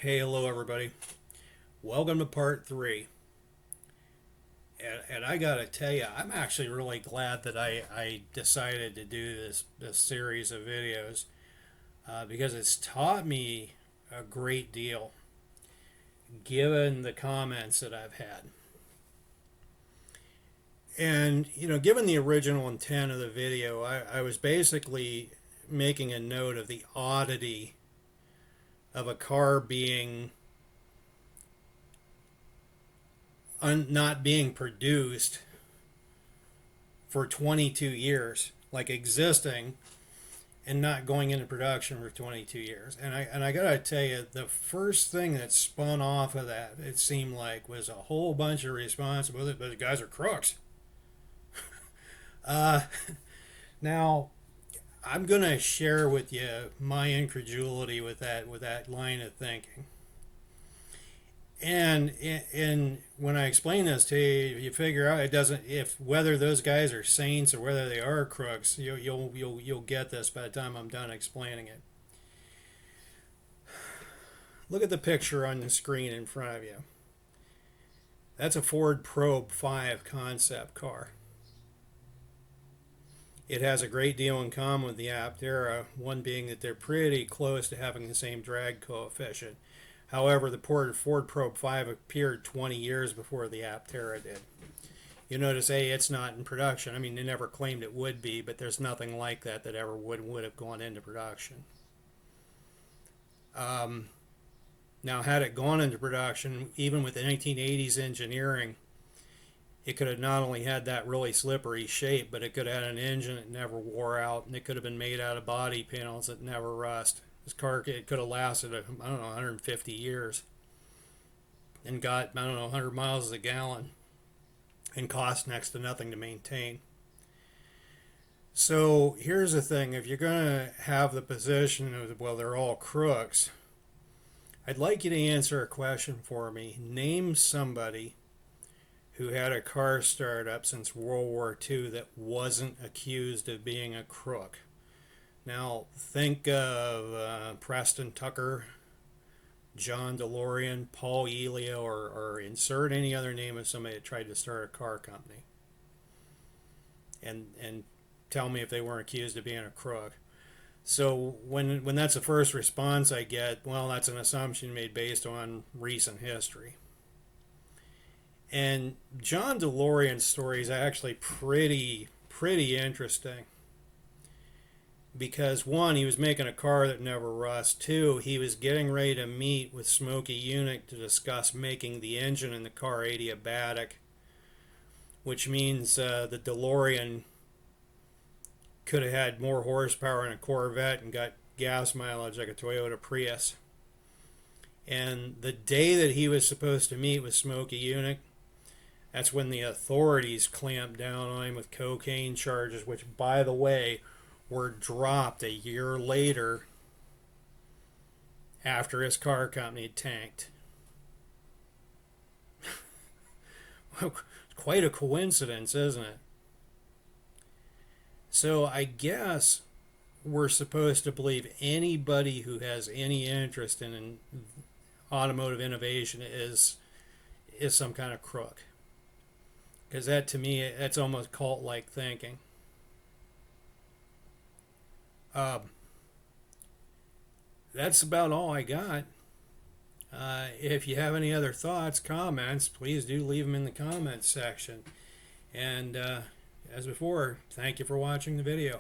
Hey, hello everybody. Welcome to part three. And I gotta tell you, I'm actually really glad that I decided to do this series of videos because it's taught me a great deal given the comments that I've had. And, given the original intent of the video, I was basically making a note of the oddity of a car being not being produced for 22 years, like existing and not going into production for 22 years. And I gotta tell you, the first thing that spun off of that, it seemed like, was a whole bunch of responsibility, but the guys are crooks. Uh, Now, I'm gonna share with you my incredulity with that line of thinking. And when I explain this to you, you figure out it doesn't, if whether those guys are saints or whether they are crooks. You'll get this by the time I'm done explaining it. Look at the picture on the screen in front of you. That's a Ford Probe 5 concept car. It has a great deal in common with the Aptera, one being that they're pretty close to having the same drag coefficient. However, the Ford Probe 5 appeared 20 years before the Aptera did. You notice, it's not in production. I mean, they never claimed it would be, but there's nothing like that ever would have gone into production. Now, had it gone into production, even with the 1980s engineering, it could have not only had that really slippery shape, but it could have had an engine that never wore out, and it could have been made out of body panels that never rust. This car, it could have lasted, I don't know, 150 years and got, I don't know, 100 miles a gallon and cost next to nothing to maintain. So here's the thing. If you're going to have the position of, well, they're all crooks, I'd like you to answer a question for me. Name somebody who had a car startup since World War II that wasn't accused of being a crook. Now, think of Preston Tucker, John DeLorean, Paul Elio, or insert any other name of somebody that tried to start a car company. And tell me if they weren't accused of being a crook. So when that's the first response I get, well, that's an assumption made based on recent history. And John DeLorean's story is actually pretty interesting. Because one, he was making a car that never rusts. Two, he was getting ready to meet with Smokey Yunick to discuss making the engine in the car adiabatic, which means the DeLorean could have had more horsepower in a Corvette and got gas mileage like a Toyota Prius. And the day that he was supposed to meet with Smokey Yunick, that's when the authorities clamped down on him with cocaine charges, which, by the way, were dropped a year later after his car company had tanked. Well, quite a coincidence, isn't it? So I guess we're supposed to believe anybody who has any interest in automotive innovation is some kind of crook. Because that, to me, that's almost cult-like thinking. That's about all I got. If you have any other thoughts, comments, please do leave them in the comments section. And as before, thank you for watching the video.